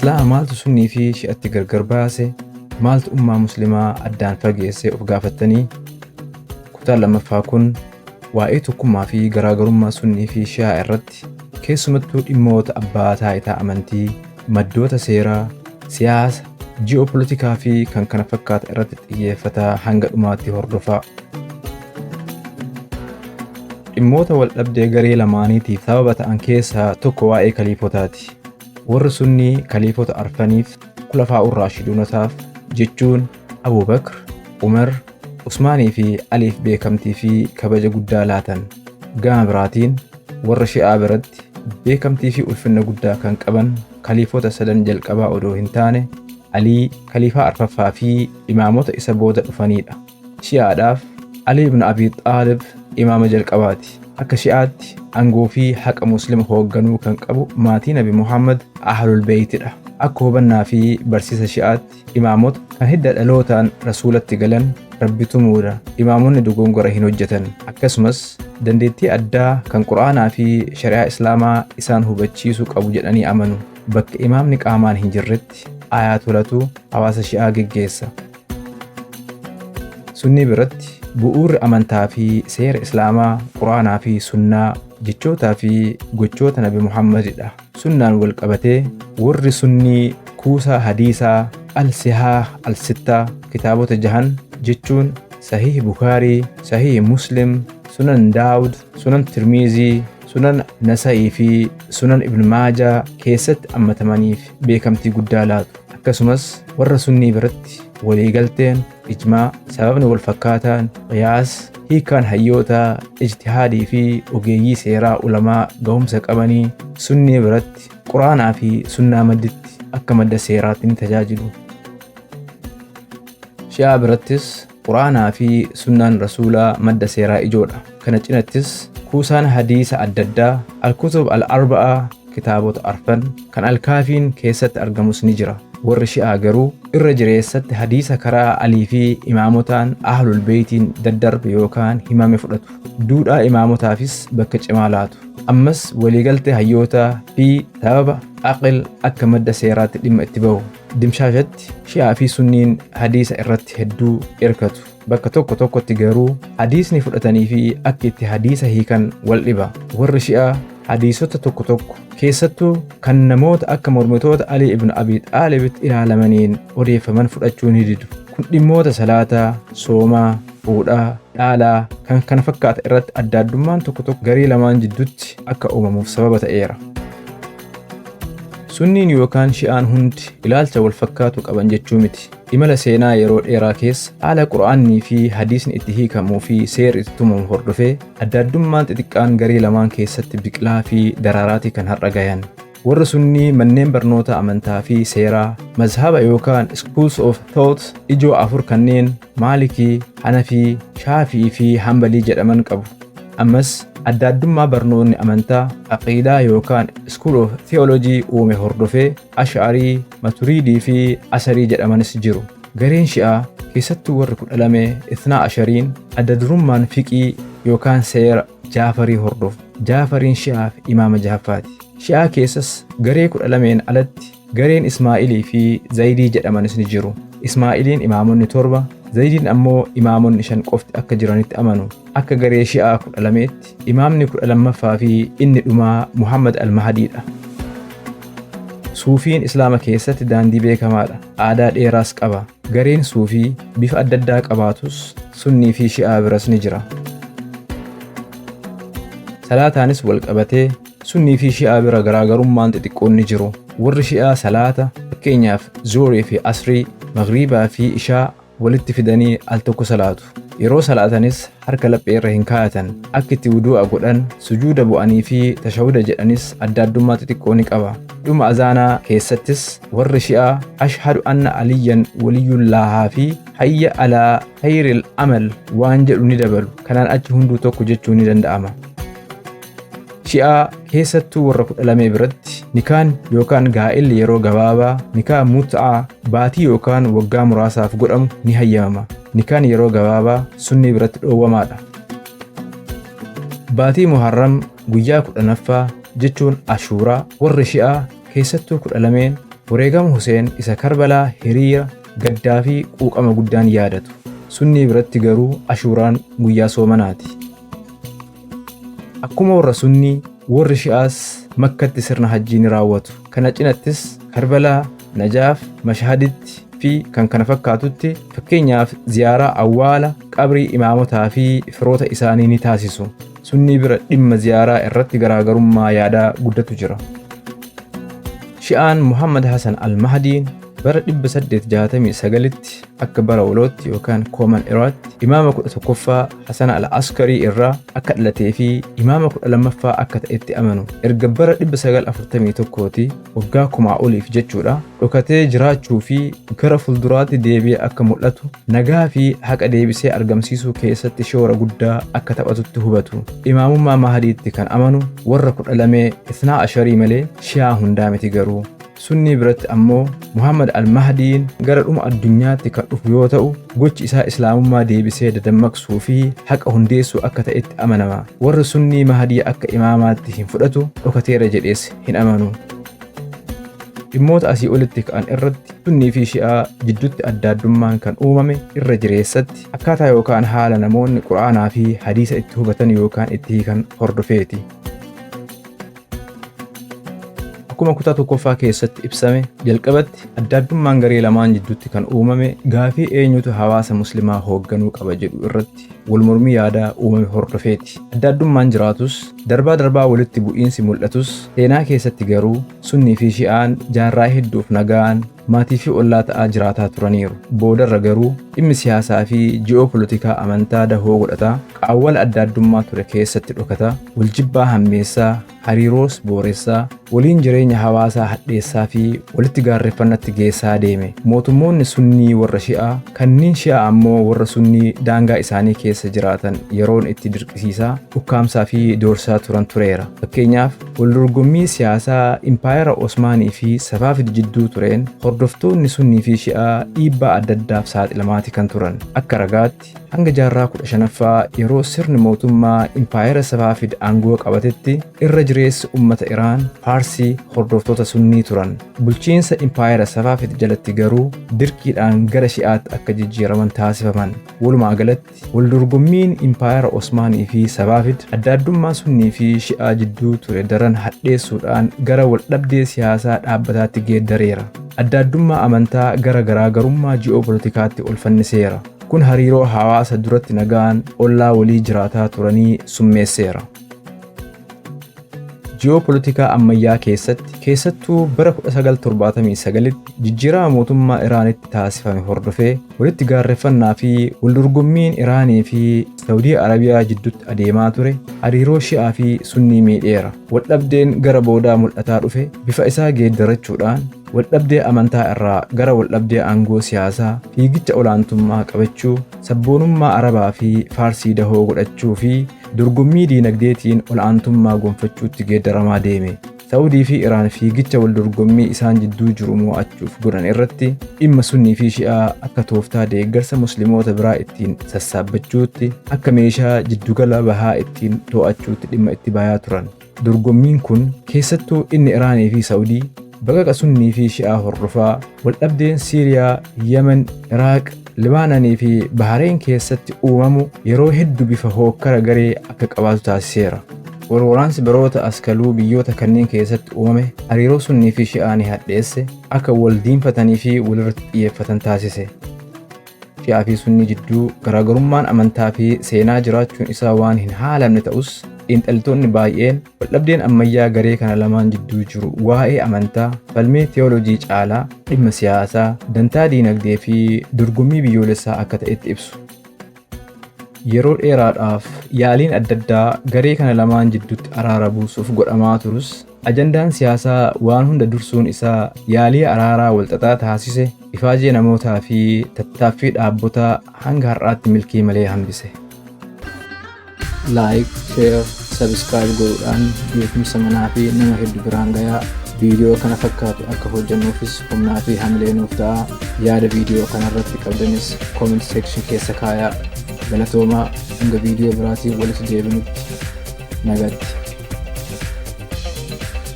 Islaama maaltu sunnii fi shi'atti gargar baase? Maaltu ummaa muslimaa addaan fageessee of gaafattanii? Kutaan lammaffaa kun waa'ee tokkummaa fi garaagarummaa sunnii fi shi'aa irratti keessumattuu dhimmoota abbaa taayitaa amantii, maddoota seeraa, siyaasa, ji'oopolitikaa fi kan kana fakkaata irratti xiyyeeffataa hanga dhumaatti hordofaa. Dhimmoota wal dhabdee garee lamaaniitiif sababa ta'an keessaa tokko waa'ee kaliifotaati. Warri sunnii kaliifota arfaniif khulafaa'ur raashiduunotaaf jechuun Abuu Bakr, Umar, Usmaanii fi Aliif beekamtii fi kabaja guddaa laatan. Gama biraatiin warra shi'aa biratti beekamtii fi ulfinna guddaa kan qaban kaliifota sadan jalqabaa odoo hin taane Alii kaliifaa arfaffaa fi imaamota isa booda dhufanidha. Shi'aadhaaf Ali ibn Abi Xaalib imaama jalqabaati. Akka shi'aatti aangoo fi haqa muslima hoogganuu kan qabu maatii Nabi Muhammad Ahlul Beeytidha. Akka hubannaa fi barsiisa shi'aatti imaamota kan hidda dhalootaan rasuulatti galan Rabbi tumuudha. Imaamonni dogongora hin hojjetan. Akkasumas dandeettii addaa kan Qur'aanaa fi shari'aa Islaamaa isaan hubachiisuu qabu jedhanii amanu. Bakka imaamni qaamaan hin jirretti ayaatolatu hawaasa shi'aa geggeessa. Sunnii biratti bu'uurri amantaa fi seera Islaamaa Qur'aanaa fi sunnaa jechootaa fi gochoota Nabi Muhammadidha. Sunnaan wal qabatee warri sunnii kuusaa hadiisaa al-sihaa al-sittaa kitaabota jahan jechuun Sahih Bukaarii, Sahih Muslim, Sunan Daawud, Sunan Tirmiizii, Sunan Nasa'ii fi Sunan Ibn Maajaa keessatti ammatamaniif beekamtii guddaa laatu. Akkasumas warra sunnii biratti waliigalteen ijmaa sababni wal fakkaataan qiyaas hiikaan hayyootaa ijtihaadii fi ogeeyyii seeraa ulamaa gahumsa qabanii sunnii biratti quraanaa fi sunnaa madditti akka madda seeraatti ni tajaajilu. Shi'aa birattis quraanaa fi sunnaan rasuulaa madda seeraa ijoodha. Kana cinattis kuusaan hadiisa adda addaa al-kutub al-arba'aa kitaabota arfan kan al-kaafiin keessatti argamus ni jira. Warri shi'aa garuu irra jireessatti hadiisa karaa Alii fi imaamotaan Ahlul Beeytiin daddarbe yookaan himame fudhatu. Duudhaa imaamotaafis bakka cimaa laatu. Ammas waliigaltee hayyootaa fi sababa aqil akka madda seeraatti dhimma itti bahu. Dimshaashatti shi'aa fi sunniin hadiisa irratti hedduu hirkatu. Bakka tokko tokkotti garuu hadiisni fudhatanii fi akka itti hadiisa hiikan wal dhiba. Warri shi'aa hadiisota tokko tokko keessattuu kan namoota akka mormitoota Ali ibn Abi Xaalibitti ilaalamaniin odeeffaman fudhachuu ni didu. Kun dhimmoota salaataa, soomaa, fuudhaa, dhaalaa kan kana fakkaata irratti adda addummaan tokko tokko garii lamaan jidduutti akka uumamuuf sababa ta'eera. Sunniin yookaan shi'aan hundi ilaalcha wal fakkaatu qaban jechuu miti. Imala seenaa yeroo dheeraa keessa haala Qur'aanii fi hadiisni itti hiikamuu fi seerri itti tumamu hordofee adda addummaan xixiqqaan garii lamaan keessatti biqilaa fi daraaraati kan har'a gayan. Warri sunnii manneen barnoota amantaa fi seeraa, mazhaba yookaan schools of thought ijoo afur kanneen Maalikii, Hanafii, Shaafii fi Hambalii jedhaman qabu. Ammas adda addummaa barnoonni amantaa aqiidaa yookaan school of theology uume hordofee Ash'arii, Maturiidii fi Asarii jedhamanis jiru. Gareen shi'aa keessattuu warri 12 adda durummaan fiqii yookaan seera Jaafarii hordofu. Jaafariin shi'aaf imaama jahaffaati. Shi'aa keessas garee 12 alatti gareen Ismaa'ilii fi Zaydii jedhamanis ni jiru. Ismaa'iliin imaamonni 7, Zaydiin ammoo imaamonni 5 qofti akka jiranitti amanu. Akka garee shi'aa 12tti imaamni 12ffaa fi inni dhumaa Muhammad al-Mahdiidha. Suufiin Islaama keessatti daandii beekamaadha. Aadaa dheeraas qaba. Gareen suufii bifa adda addaa qabaatus sunnii fi shi'aa biras ni jira. Salaataanis wal qabatee sunnii fi shi'aa bira garaagarummaan xixiqqoon ni jiru. Warri shi'aa salaata fakkeenyaaf Zuurii fi Asrii, Magriibaa fi Ishaa walitti fidanii al tokko salaatu. Yeroo salaatanis harka laphee irra hin kaa'atan. Akka itti wuduu'a godhan, sujuuda bu'anii fi tashahhuda jedhanis adda addummaa xixiqqoo ni qaba. Dhuma azaanaa keessattis warri shi'aa ashhadu anna aliyyan waliyyullaahaa fi hayya alaa khayril amal waan jedhu ni dabalu. Kanaan achi hunduu tokko jechuu ni danda'ama. Shi'aa keessattuu warra 12 biratti nikaan yookaan gaa'illi yeroo gabaabaa, nikaan mut'aa baatii yookaan waggaa muraasaaf godhamu ni hayyamama. Nikaan yeroo gabaabaa sunnii biratti dhoowwamaadha. Baatii Muharram guyyaa 10ffaa jechuun Ashuuraa warri shi'aa keessattuu 12 wareegama Huseen isa Karbalaa hiriira gaddaa fi quuqama guddaan yaadatu. Sunnii biratti garuu Ashuuraan guyyaa soomanaati. Akkuma warra Sunnii warri Shi'aas Makkatti sirna hajjii ni raawwatu. Kana cinattis Karbalaa, Najaaf, Mashhaditti fi kan kana fakkaatutti fakkeenyaaf ziyaaraa awwaala qabrii imaamotaa fi firoota isaanii ni taasisu. Sunnii bira dhimma ziyaaraa irratti garaagarummaa yaadaa guddatu jira. Shi'aan Muhammad Hasan al-Mahdiin bara 869tti akka bara walootti yookaan Common Eraatti imaama 11ffaa Hasan al-Askarii irraa akka dhalatee fi imaama 12ffaa akka ta'etti amanu. Erga bara 941tti waggaa 1000 oliif jechuudha dhokatee jiraachuu fi gara fuulduraatti deebi'ee akka mul'atu nagaa fi haqa deebisee argamsiisuu keessatti shoora guddaa akka taphatutti hubatu. Imaamummaa Mahdiitti kan amanu warra 12 Ithnaa Asharii malee Shi'aa hundaa miti garuu. Sunnii biratti ammoo Muhammad al-Mahdiin gara dhuma addunyaatti kan dhufu yoo ta'u gochi isaa islaamummaa deebisee dadammaqsuu fi haqa hundeessuu akka ta'etti amanama. Warri Sunnii Mahdii akka imaamaatti hin fudhatu dhokateera jedhees hin amanu. Dhimmoota asii olitti ka'an irratti Sunnii fi Shi'aa jidduutti adda addummaan kan uumame irra jireessatti akkaataa yookaan haala namoonni Qur'aanaa fi hadiisa itti hubatan yookaan itti hiikan hordofeeti. Akkuma kutaa tokkoffaa keessatti ibsame jalqabatti adda addummaan garee lamaan jidduutti kan uumame gaafii eenyutu hawaasa muslimaa hoogganuu qaba jedhu irratti wal mormii yaadaa uumame hordofeeti. Adda addummaan jiraatus darbaa walitti bu'iinsi mul'atus seenaa keessatti garuu Sunnii fi Shi'aan jaarraa hedduuf nagaan maatii fi ollaa ta'aa jiraataa turaniiru. Boodarra garuu dhimmi siyaasaa fi ji'oopolitikaa amantaa dahoo godhataa qaawwala adda addummaa ture keessatti dhokata waljibbaa hammeessaa hariiroos booressaa waliin jireenya hawaasaa hadheessaa fi walitti gaarreeffannatti geessaa deeme. Mootummoonni Sunnii warra Shi'aa kanneen Shi'aa ammoo warra Sunnii daangaa isaanii keessa jiraatan yeroon itti dirqisiisaa ukkaamsaa fi doorsaa turan tureera. Fakkeenyaaf waldorgommii siyaasaa impaayera Osmaanii fi Safaafid jidduu tureen hordoftoonni Sunnii fi Shi'aa dhiibbaa adda addaaf saaxilamaati kan turan. Akka ragaatti hanga jaarraa 15ffaa yeroo sirni mootummaa impaayera Safaafid aangoo qabatetti irra jireessi ummata Iraan Faarsii hordoftoota Sunnii turan. Bulchiinsa impaayera Safaafid jalatti garuu dirqiidhaan gara Shi'aatti akka jijjiiraman taasifaman. Walumaa galatti waldorgommiin impaayera Osmaanii fi Safaafid adda addummaa Sunnii fi Shi'aa jidduu ture daran hadheessuudhaan gara waldhabdee siyaasaa dhaabbataatti geeddareera. Adda addummaa amantaa gara garaagarummaa ji'oopolitikaatti ol fanniseera. Kun hariiroo hawaasa duratti nagaan ollaa walii jiraataa turanii summeesseera. Ji'oopolitikaa ammayyaa keessattuu bara 1979tti jijjiirama mootummaa Iraanitti taasifame hordofee walitti gaarreeffannaa fi waldorgommiin Iraanii fi Saawudii Arabiyaa jidduutti adeemaa ture hariiroo Shi'aa fi Sunnii miidheera. Waldhabdeen gara boodaa mul'ataa dhufe bifa isaa geeddarachuudhaan waldhabdee amantaa irraa gara waldhabdee aangoo siyaasaa, fiigicha olaantummaa qabachuu, sabboonummaa Arabaa fi Faarsii dahoo godhachuu fi dorgommii diinagdeetiin olaantummaa gonfachuutti geeddaramaa deeme. Saawudii fi Iraan fiigicha waldorgommii isaan jidduu jiru mo'achuuf godhan irratti dhimma Sunnii fi Shi'aa akka tooftaa deeggarsa musliimoota biraa ittiin sassaabbachuutti akka meeshaa jiddugala bahaa ittiin to'achuutti dhimma itti bayaa turan. Dorgommiin kun keessattuu inni Iraanii fi Saawudii baqaqa Sunnii fi Shi'aa hordofaa waldhabdeen Siiriyaa, Yemen, Iraaq, Libaananii fi Bahareen keessatti uumamu yeroo hedduu bifa hookkara garee akka qabaatu taasiseera. Waraansi baroota askaluu biyyoota kanneen keessatti uumame hariiroo Sunnii fi Shi'aa ni hadheesse akka wal diinfatanii fi walirratti xiyyeeffatan taasise. Shi'aa fi Sunnii jidduu garaagarummaan amantaa fi seenaa jiraachuun isaa waan hin haalamne ta'us xiinxaltoonni baay'een waldhabdeen ammayyaa garee kana lamaan jidduu jiru waa'ee amantaa, falmii teewooloojii caalaa, dhimma siyaasaa, dantaa diinagdee fi dorgommii biyyoolessaa akka ta'etti ibsu. Yeroo dheeraadhaaf yaaliin adda addaa garee kana lamaan jidduutti araara buusuuf godhamaa turus ajandaan siyaasaa waan hunda dursuun isaa yaalii araaraa walxaxaa taasise ifaajee namootaa fi tattaaffii dhaabbotaa hanga har'aatti milkii malee hambise. Like, share, subscribe godhuudhaan beekumsa manaa fi nama hedduu biraan gayaa. Viidiyoo kana fakkaatu akka hojjennuufis humnaa fi hamilee nuuf ta'a. Yaada viidiyoo kanarratti qabdanis comment section keessa kaayaa. Galatoomaa hanga viidiyoo biraatiin walitti deebinutti nagaatti.